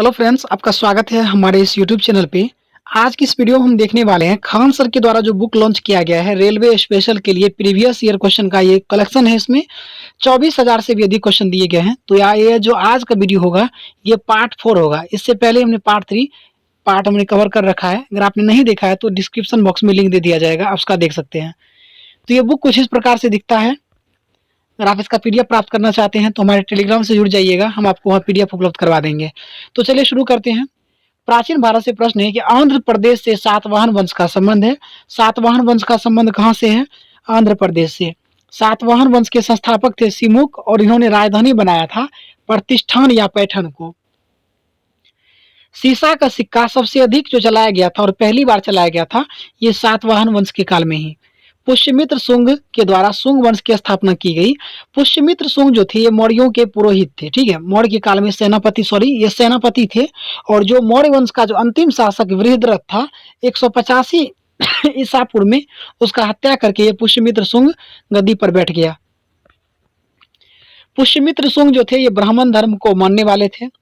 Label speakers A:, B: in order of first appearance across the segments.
A: Hello friends, आपका स्वागत है हमारे इस यूट्यूब चैनल पे। आज की इस वीडियो में हम देखने वाले हैं खान सर के द्वारा जो बुक लॉन्च किया गया है रेलवे स्पेशल के लिए प्रीवियस ईयर क्वेश्चन का ये कलेक्शन है। इसमें 24,000 से भी अधिक क्वेश्चन दिए गए हैं। तो ये जो आज का वीडियो होगा ये पार्ट 4 होगा। इससे पहले हमने पार्ट 3 पार्ट हमने कवर कर रखा है। अगर आपने नहीं देखा है तो डिस्क्रिप्शन बॉक्स में लिंक दे दिया जाएगा, आप उसका देख सकते हैं। तो ये बुक कुछ इस प्रकार से दिखता है। अगर आप इसका पीडीएफ प्राप्त करना चाहते हैं तो हमारे टेलीग्राम से जुड़ जाइएगा, हम आपको वहाँ पीडीएफ उपलब्ध करवा देंगे। तो चलिए शुरू करते हैं। प्राचीन भारत से प्रश्न है कि आंध्र प्रदेश से सातवाहन वंश का संबंध है। सातवाहन वंश का संबंध कहाँ से है? आंध्र प्रदेश से। सातवाहन वंश के संस्थापक थे सिमुक और इन्होंने राजधानी बनाया था प्रतिष्ठान या पैठन को। सीसा का सिक्का सबसे अधिक जो चलाया गया था और पहली बार चलाया गया था ये सातवाहन वंश के काल में ही। पुष्यमित्र शुंग के द्वारा शुंग वंश की स्थापना की गई। पुष्यमित्र शुंग जो थे ये मौर्यों के पुरोहित थे। ठीक है, मौर्य के काल में ये सेनापति थे। और जो मौर्य वंश का जो अंतिम शासक वृहद्रथ था 185 ईसा पूर्व में उसका हत्या करके ये पुष्यमित्र शुंग गद्दी पर बैठ गया। पुष्यमित्र शुंग जो थे ये ब्राह्मण धर्म को मानने वाले थे।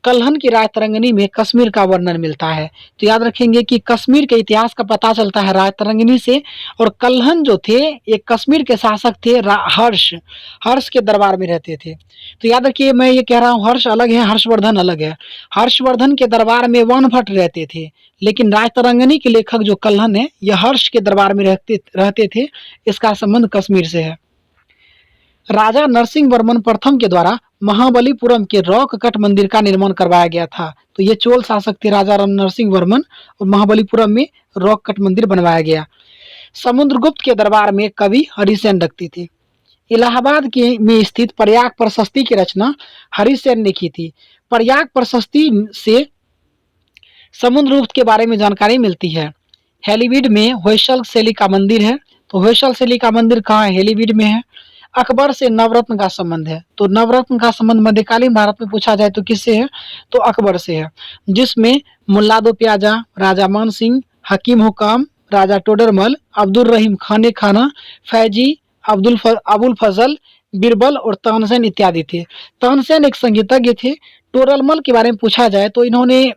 A: कल्हन की राजतरंगिणी में कश्मीर का वर्णन मिलता है। तो याद रखेंगे कि कश्मीर के इतिहास का पता चलता है राजतरंगिणी से। और कल्हन जो थे ये कश्मीर के शासक थे हर्ष के दरबार में रहते थे। तो याद रखिए, मैं ये कह रहा हूँ हर्ष अलग है, हर्षवर्धन अलग है। हर्षवर्धन के दरबार में वनभट्ट रहते थे, लेकिन राजतरंगिणी के लेखक जो कल्हन है यह हर्ष के दरबार में रहते थे। इसका संबंध कश्मीर से है। राजा नरसिंह वर्मन प्रथम के द्वारा महाबलीपुरम के रॉक कट मंदिर का निर्माण करवाया गया था। तो ये चोल शासक थे राजा नरसिंह वर्मन और महाबलीपुरम में रॉक कट मंदिर बनवाया गया। समुद्रगुप्त के दरबार में कवि हरिसेन रखते थे। इलाहाबाद के में स्थित प्रयाग प्रशस्ति की रचना हरिसेन ने की थी। प्रयाग प्रशस्ति से समुद्रगुप्त के बारे में जानकारी मिलती है। हेलीवीड में होयसल शैली का मंदिर है। तो होयसल शैली का मंदिर कहाँ है? हेलीवीड में है। अकबर से नवरत्न का संबंध है। तो नवरत्न का संबंध मध्यकालीन भारत में पूछा जाए तो किससे है? तो अकबर से है, जिसमें मुल्ला दो प्याजा, राजा मान सिंह, हकीम हुकाम, राजा टोडरमल, अब्दुल रहीम खाने खाना, फैजी, अबुल फजल, बीरबल और तानसेन इत्यादि थे। तानसेन एक संगीतज्ञ थे। टोडरमल के बारे में पूछा जाए तो इन्होंने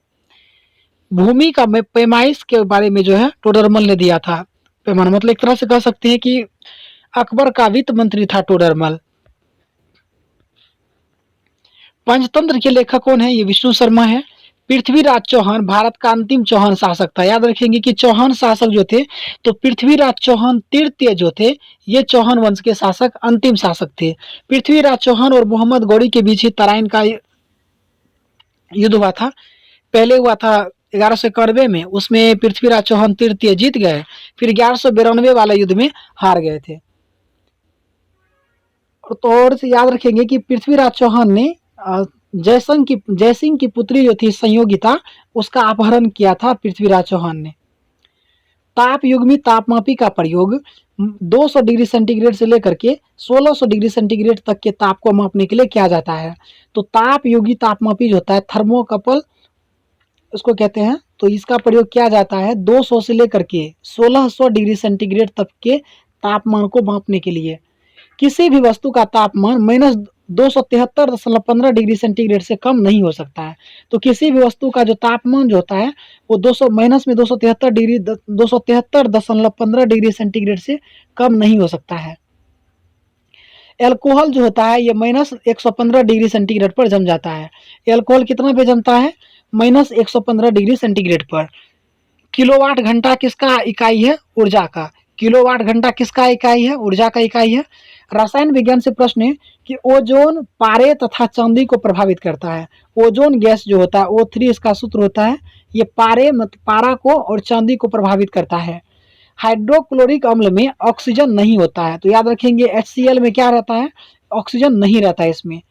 A: भूमि का पैमाइश के बारे में जो है टोडरमल ने दिया था। पैमाना मतलब एक तरह से कह सकते हैं कि अकबर का वित्त मंत्री था टोडरमल। पंचतंत्र के लेखक कौन है? ये विष्णु शर्मा है। पृथ्वीराज चौहान भारत का अंतिम चौहान शासक था। याद रखेंगे कि चौहान शासक जो थे तो पृथ्वीराज चौहान तृतीय जो थे ये चौहान वंश के शासक अंतिम शासक थे। पृथ्वीराज चौहान और मोहम्मद गौरी के बीच ही तराइन का युद्ध हुआ था। पहले हुआ था 1191 में, उसमें पृथ्वीराज चौहान तृतीय जीत गए। फिर 1192 वाला युद्ध में हार गए थे। तो और से याद रखेंगे कि पृथ्वीराज चौहान ने जयसिंह की पुत्री जो थी संयोगिता उसका अपहरण किया था पृथ्वीराज चौहान ने। ताप युग्मी तापमापी का प्रयोग 200 डिग्री सेंटीग्रेड से लेकर के 1600 डिग्री सेंटीग्रेड तक के ताप को मापने के लिए किया जाता है। तो ताप युगी तापमापी जो होता है थर्मोकपल उसको कहते हैं। तो इसका प्रयोग किया जाता है 200 से लेकर के 1600 डिग्री सेंटीग्रेड तक के तापमान को मापने के लिए। किसी भी वस्तु का तापमान -273.15 डिग्री सेंटीग्रेड से कम नहीं हो सकता है। तो किसी भी वस्तु का जो तापमान जो होता है वो 273.15 डिग्री सेंटीग्रेड से कम नहीं हो सकता है। एल्कोहल जो होता है ये -115 डिग्री सेंटीग्रेड पर जम जाता है। एल्कोहल कितना पे जमता है? -115 डिग्री सेंटीग्रेड पर। किलोवाट घंटा किसका इकाई है? ऊर्जा का। किलोवाट घंटा किसका इकाई है? ऊर्जा का इकाई है। रसायन विज्ञान से प्रश्न है कि ओजोन पारे तथा चांदी को प्रभावित करता है। ओजोन गैस जो होता है O3 इसका सूत्र होता है। ये पारा को और चांदी को प्रभावित करता है। हाइड्रोक्लोरिक अम्ल में ऑक्सीजन नहीं होता है। तो याद रखेंगे HCl में क्या रहता है? ऑक्सीजन नहीं रहता है इसमें।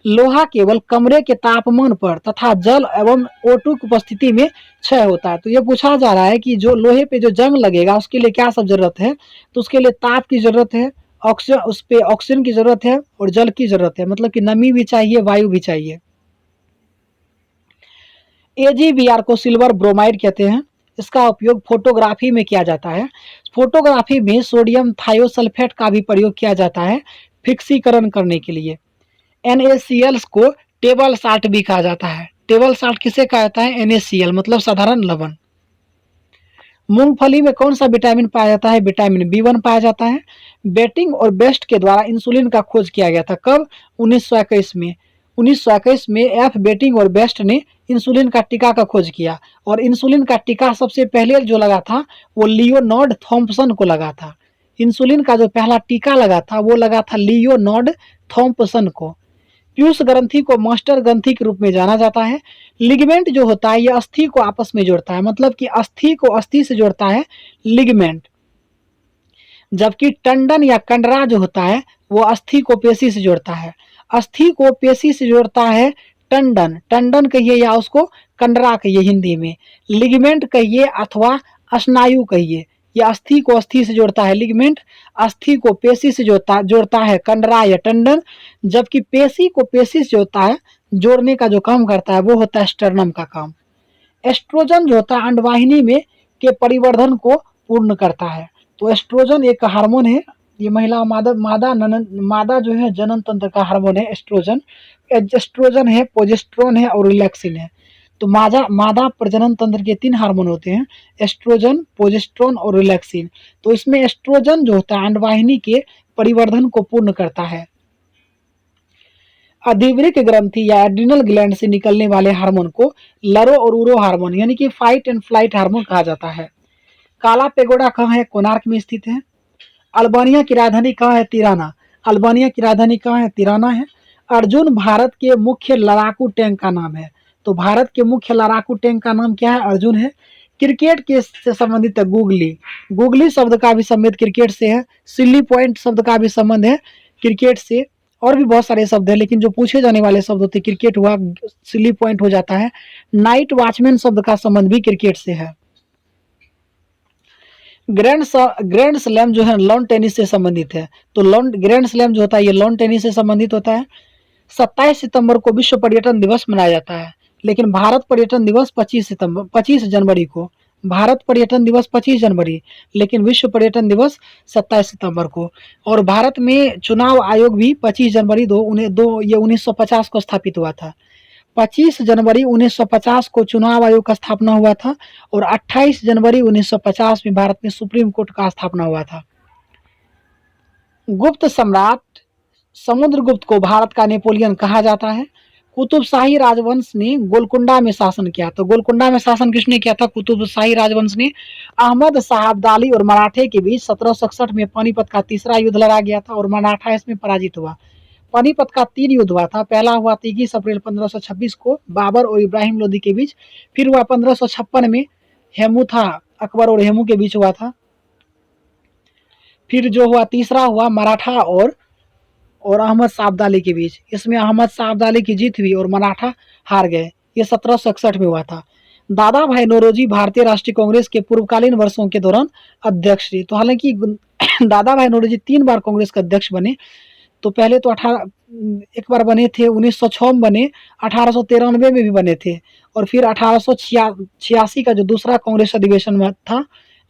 A: लोहा केवल कमरे के तापमान पर तथा जल एवं O2 की उपस्थिति में क्षय होता है। तो ये पूछा जा रहा है कि जो लोहे पे जो जंग लगेगा उसके लिए क्या सब जरूरत है? तो उसके लिए ताप की जरूरत है, उस पे ऑक्सीजन की जरूरत है और जल की जरूरत है, मतलब कि नमी भी चाहिए, वायु भी चाहिए। AgBr को सिल्वर ब्रोमाइड कहते हैं। इसका उपयोग फोटोग्राफी में किया जाता है। फोटोग्राफी में सोडियम थायोसल्फेट का भी प्रयोग किया जाता है फिक्सीकरण करने के लिए। NaCl को टेबल साल्ट भी कहा जाता है। टेबल साल्ट किसे कहा जाता है? NaCl मतलब साधारण लवण। मूंगफली में कौन सा विटामिन पाया जाता है? विटामिन B1 पाया जाता है। बेटिंग और बेस्ट के द्वारा इंसुलिन का खोज किया गया था, कब? 1921 में। 1921 में एफ बेटिंग और बेस्ट ने इंसुलिन का टीका का खोज किया, और इंसुलिन का टीका सबसे पहले जो लगा था वो लियोनार्ड थॉम्पसन को लगा था। इंसुलिन का जो पहला टीका लगा था वो लगा था लियोनार्ड थॉम्पसन को। पीयूष ग्रंथि को मास्टर ग्रंथि के रूप में जाना जाता है। लिगमेंट जो होता है ये अस्थि को आपस में जोड़ता है, मतलब कि अस्थि को अस्थि से जोड़ता है लिगमेंट, जबकि टंडन या कंडरा जो होता है वो अस्थि को पेशी से जोड़ता है। अस्थि को पेशी से जोड़ता है टंडन, टंडन कहिए या उसको कंडरा कहिए हिंदी में। लिगमेंट कहिए अथवा स्नायु कहिए, यह अस्थि को अस्थि से जोड़ता है लिगमेंट, अस्थि को पेशी से जोड़ता है कंडरा या टंडन, जबकि पेशी को पेशी से जोड़ता है, जोड़ने का जो काम करता है वो होता है स्टर्नम का काम। एस्ट्रोजन जो होता है अंडवाहिनी में के परिवर्धन को पूर्ण करता है। तो एस्ट्रोजन एक हार्मोन है, ये महिला मादा जो है जनन तंत्र का हार्मोन है एस्ट्रोजन। एस्ट्रोजन है, प्रोजेस्टेरोन है और रिलैक्सिन है। तो मादा प्रजनन तंत्र के 3 हार्मोन होते हैं, एस्ट्रोजन, प्रोजेस्टेरोन और रिलैक्सिन। तो इसमें एस्ट्रोजन जो होता है अंडवाहिनी के परिवर्धन को पूर्ण करता है। अधिवृक्क ग्रंथि या एड्रिनल ग्लैंड से निकलने वाले हार्मोन को लरो और उरो हार्मोन यानी कि फाइट एंड फ्लाइट हार्मोन कहा जाता है। काला पेगोडा कहाँ है? कोणार्क में स्थित है। अल्बानिया की राजधानी कहाँ है? तिराना। अल्बानिया की राजधानी कहाँ है? तिराना है। अर्जुन भारत के मुख्य लड़ाकू टैंक का नाम है। तो भारत के मुख्य लड़ाकू टैंक का नाम क्या है? अर्जुन है। क्रिकेट के से संबंधित है गुगली, गुगली शब्द का भी संबंध क्रिकेट से है। सिल्ली पॉइंट शब्द का भी संबंध है क्रिकेट से, और भी बहुत सारे शब्द है, लेकिन जो पूछे जाने वाले शब्द होते क्रिकेट हुआ, सिल्ली पॉइंट हो जाता है। नाइट वॉचमैन शब्द का संबंध भी क्रिकेट से है। ग्रैंड स्लैम जो है लॉन टेनिस से संबंधित है। तो ग्रैंड स्लैम जो होता है ये लॉन टेनिस से संबंधित होता है। 27 सितंबर को विश्व पर्यटन दिवस मनाया जाता है, लेकिन भारत पर्यटन दिवस 25 जनवरी को। भारत पर्यटन दिवस 25 जनवरी, लेकिन विश्व पर्यटन दिवस 27 सितंबर को। और भारत में चुनाव आयोग भी 25 जनवरी 1950 को स्थापित हुआ था। 25 जनवरी 1950 को चुनाव आयोग का स्थापना हुआ था, और 28 जनवरी 1950 में भारत में सुप्रीम कोर्ट का स्थापना हुआ था। गुप्त सम्राट समुद्रगुप्त को भारत का नेपोलियन कहा जाता है। कुतुबशाही राजवंश ने गोलकुंडा में शासन किया। तो गोलकुंडा में शासन किसने किया था? कुतुबशाही राजवंश ने। अहमद शाह अब्दाली और मराठे के बीच 1767 में पानीपत का तीसरा युद्ध लड़ा गया था, और मराठा इसमें पराजित हुआ। पानीपत का 3 युद्ध हुआ था। पहला हुआ 23 अप्रैल 1526 को बाबर और इब्राहिम लोदी के बीच। फिर हुआ 1556 में हेमू था, अकबर और हेमू के बीच हुआ था। फिर जो हुआ तीसरा हुआ मराठा और अहमद शाह अब्दाली के बीच। इसमें अहमद शाह अब्दाली की जीत हुई और मराठा हार गए। ये 1761 में हुआ था। दादा भाई नौरोजी भारतीय राष्ट्रीय कांग्रेस के पूर्वकालीन वर्षों के दौरान अध्यक्ष थे। तो हालांकि दादा भाई नौरोजी 3 बार कांग्रेस के अध्यक्ष बने। तो पहले तो एक बार बने थे, 1906 में बने, 1893 में भी बने थे, और फिर 1886 का जो दूसरा कांग्रेस अधिवेशन में था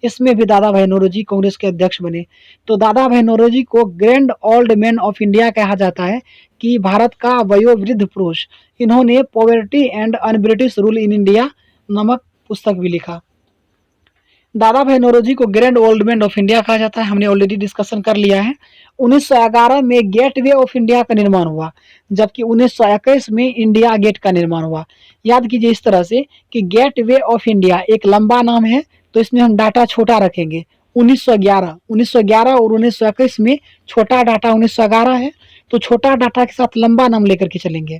A: इसमें भी दादा भाई नौरोजी कांग्रेस के अध्यक्ष बने। तो दादा भाई नौरोजी को grand old man of India कहा जाता है, कि भारत का वयोवृद्ध पुरुष। इन्होंने poverty and un British rule in India नामक पुस्तक भी लिखा। दादा भाई नौरोजी को grand old man of India कहा जाता है, हमने ऑलरेडी डिस्कशन कर लिया है। 1911 में गेटवे ऑफ इंडिया का निर्माण हुआ, जबकि 1921 में इंडिया गेट का निर्माण हुआ। याद कीजिए इस तरह से कि गेटवे ऑफ इंडिया एक लंबा नाम है, तो इसमें हम डाटा छोटा रखेंगे। 1911 और 1921 में छोटा डाटा 1911 है, तो छोटा डाटा के साथ लंबा नाम लेकर के चलेंगे।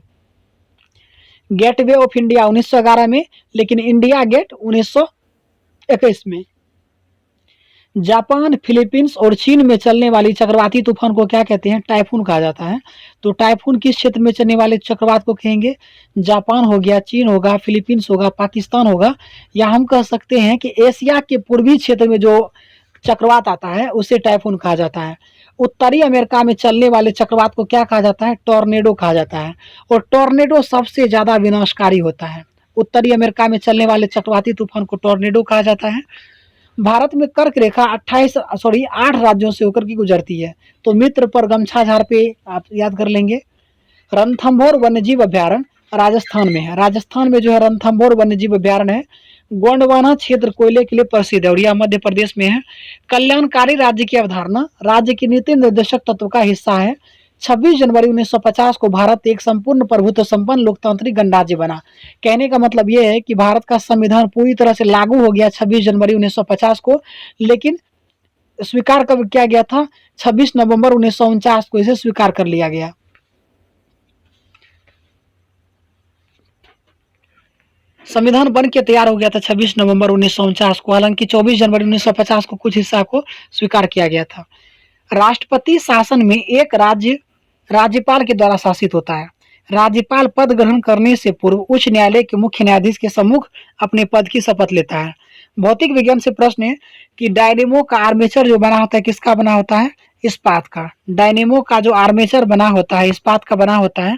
A: गेटवे ऑफ इंडिया 1911 में, लेकिन इंडिया गेट 1921 में। जापान, फिलीपींस और चीन में चलने वाली चक्रवाती तूफान को क्या कहते हैं? टाइफून कहा जाता है। तो टाइफून किस क्षेत्र में चलने वाले चक्रवात को कहेंगे? जापान हो गया, चीन होगा, फिलीपींस होगा, पाकिस्तान होगा, या हम कह सकते हैं कि एशिया के पूर्वी क्षेत्र में जो चक्रवात आता है उसे टाइफून कहा जाता है। उत्तरी अमेरिका में चलने वाले चक्रवात को क्या कहा जाता है? टॉर्नेडो कहा जाता है, और टॉर्नेडो सबसे ज्यादा विनाशकारी होता है। उत्तरी अमेरिका में चलने वाले चक्रवाती तूफान को टॉर्नेडो कहा जाता है। भारत में कर्क रेखा 8 राज्यों से होकर के गुजरती है। तो मित्र पर गमछा झाड़ पे आप याद कर लेंगे। रणथंभौर वन्यजीव अभ्यारण्य राजस्थान में है। राजस्थान में जो है रणथंभौर वन्यजीव अभ्यारण्य है। गोंडवाना क्षेत्र कोयले के लिए प्रसिद्ध है और यह मध्य प्रदेश में है। कल्याणकारी राज्य की अवधारणा राज्य की नीति निर्देशक तत्व का हिस्सा है। 26 जनवरी 1950 को भारत एक संपूर्ण प्रभुत्व संपन्न लोकतांत्रिक गणराज्य बना। कहने का मतलब यह है कि भारत का संविधान पूरी तरह से लागू हो गया 26 जनवरी 1950 को, लेकिन स्वीकार कब किया गया था? 26 नवंबर 1949 को इसे स्वीकार कर लिया गया। संविधान बन के तैयार हो गया था 26 नवंबर 1949 को, हालांकि 24 जनवरी 1950 को कुछ हिस्सा को स्वीकार किया गया था। राष्ट्रपति शासन में एक राज्य राज्यपाल के द्वारा शासित होता है। राज्यपाल पद ग्रहण करने से पूर्व उच्च न्यायालय के मुख्य न्यायाधीश के सम्मुख अपने पद की शपथ लेता है। भौतिक विज्ञान से प्रश्न है कि डायनेमो का आर्मेचर जो बना होता है किसका बना होता है? इस्पात का। डायनेमो का जो आर्मेचर बना होता है इस्पात का बना होता है।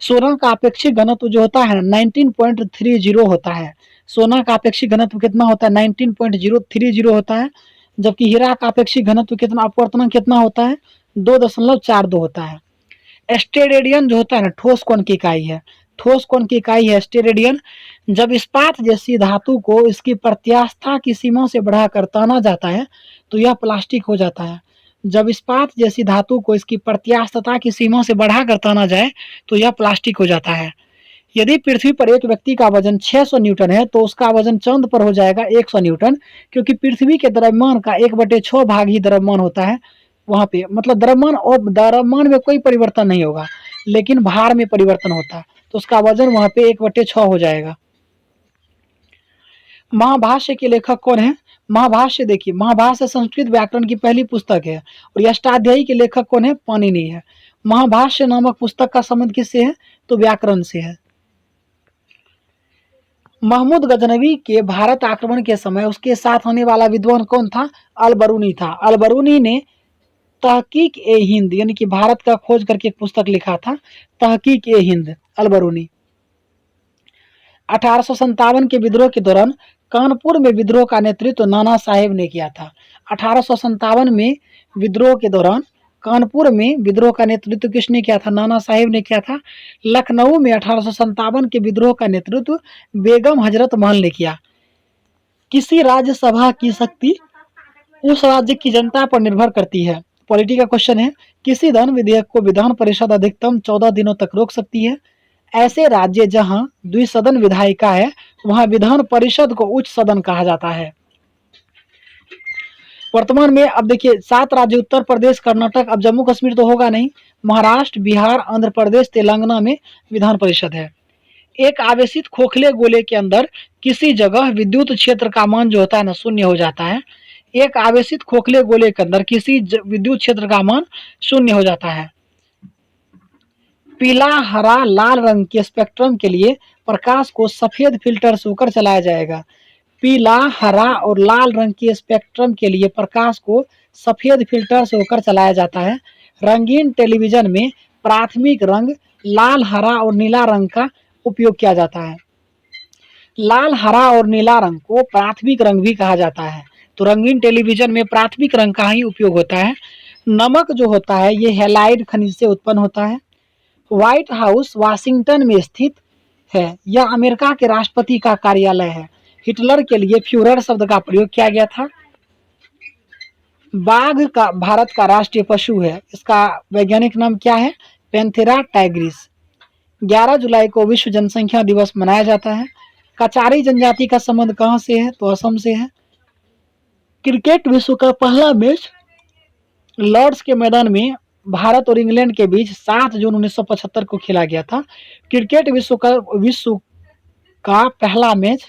A: सोना का अपेक्षिक घनत्व जो होता है 19.30 होता है। सोना का अपेक्षिक घनत्व कितना होता है? 19.030 होता है। जबकि हीरा का अपेक्षिक घनत्व कितना, अपवर्तनांक कितना होता है? 2.42 होता है। स्टेरेडियन जो होता है ना, ठोस कोण की इकाई है। ठोस कोण की इकाई है स्टेरेडियन। जब इस्पात जैसी धातु को इसकी प्रत्यास्थता की सीमा से बढ़ाकर ताना जाता है तो यह प्लास्टिक हो जाता है। जब इस्पात जैसी धातु को इसकी प्रत्यास्थता की सीमा से बढ़ाकर ताना जाए तो यह प्लास्टिक हो जाता है। यदि पृथ्वी पर एक व्यक्ति का वजन 600 न्यूटन है तो उसका वजन चंद्र पर हो जाएगा 100 न्यूटन, क्योंकि पृथ्वी के द्रव्यमान का 1/6 भाग ही द्रव्यमान होता है वहां पे। मतलब द्रव्यमान में कोई परिवर्तन नहीं होगा, लेकिन भार में परिवर्तन होता है, तो उसका वजन वहां पे 1/6 हो जाएगा। महाभाष्य के लेखक कौन है? महाभाष्य देखिए, महाभाष्य संस्कृत व्याकरण की पहली पुस्तक है और अष्टाध्यायी के लेखक कौन है? पाणिनि है। महाभाष्य नामक पुस्तक का संबंध किससे है? तो व्याकरण से है। महमूद गजनवी के भारत आक्रमण के समय उसके साथ होने वाला विद्वान कौन था? अल-बरूनी था। अल-बरूनी ने तहकीक ए हिंद यानी कि भारत का खोज करके एक पुस्तक लिखा था, तहकीक ए हिंद, अल-बरूनी। 1857 के विद्रोह के दौरान कानपुर में विद्रोह का नेतृत्व नाना साहेब ने किया था। 1857 में विद्रोह के दौरान कानपुर में विद्रोह का नेतृत्व किसने किया था? नाना साहेब ने किया था। लखनऊ में 1857 के विद्रोह का नेतृत्व बेगम हजरत महल ने किया। किसी राज्यसभा की शक्ति उस राज्य की जनता पर निर्भर करती है। पॉलिटी का क्वेश्चन है, किसी धन विधेयक को विधान परिषद अधिकतम 14 दिनों तक रोक सकती है। ऐसे राज्य जहां द्विसदन विधायिका है वहां विधान परिषद को उच्च सदन कहा जाता है। वर्तमान में अब देखिए 7 राज्य, उत्तर प्रदेश, कर्नाटक, अब जम्मू कश्मीर तो होगा नहीं, महाराष्ट्र, बिहार, आंध्र प्रदेश, तेलंगाना में विधान परिषद है। एक आवेशित खोखले गोले के अंदर किसी जगह विद्युत क्षेत्र का मान जो होता है ना 0 हो जाता है। एक आवेशित खोखले गोले के अंदर किसी विद्युत क्षेत्र का मान 0 हो जाता है। पीला, हरा, लाल रंग के स्पेक्ट्रम के लिए प्रकाश को सफेद फिल्टर से होकर चलाया जाएगा। पीला, हरा और लाल रंग के स्पेक्ट्रम के लिए प्रकाश को सफेद फिल्टर से होकर चलाया जाता है। रंगीन टेलीविजन में प्राथमिक रंग लाल, हरा और नीला रंग का उपयोग किया जाता है। लाल, हरा और नीला रंग को प्राथमिक रंग भी कहा जाता है, तो रंगीन टेलीविजन में प्राथमिक रंग का ही उपयोग होता है। नमक जो होता है ये हैलाइड खनिज से उत्पन्न होता है। व्हाइट हाउस वाशिंगटन में स्थित है। यह अमेरिका के राष्ट्रपति का कार्यालय है। हिटलर के लिए फ्यूरर शब्द का प्रयोग किया गया था। बाघ का भारत का राष्ट्रीय पशु है। इसका वैज्ञानिक नाम क्या है? Panthera Tigris. 11 जुलाई को विश्व जनसंख्या दिवस मनाया जाता है। कचारी जनजाति का संबंध कहां से है? तो असम से है। क्रिकेट विश्व का पहला मैच लॉर्ड्स के मैदान में भारत और इंग्लैंड के बीच 7 जून 1975 को खेला गया था। क्रिकेट विश्व का पहला मैच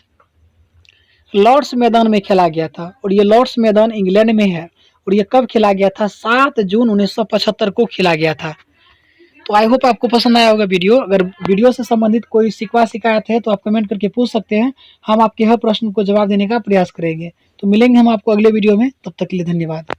A: लॉर्ड्स मैदान में खेला गया था और ये लॉर्ड्स मैदान इंग्लैंड में है और ये कब खेला गया था? 7 जून 1975 को खेला गया था। तो आई होप आपको पसंद आया होगा वीडियो। अगर वीडियो से संबंधित कोई शिकवा शिकायत है तो आप कमेंट करके पूछ सकते हैं, हम आपके हर प्रश्न को जवाब देने का प्रयास करेंगे। तो मिलेंगे हम आपको अगले वीडियो में, तब तक के लिए धन्यवाद।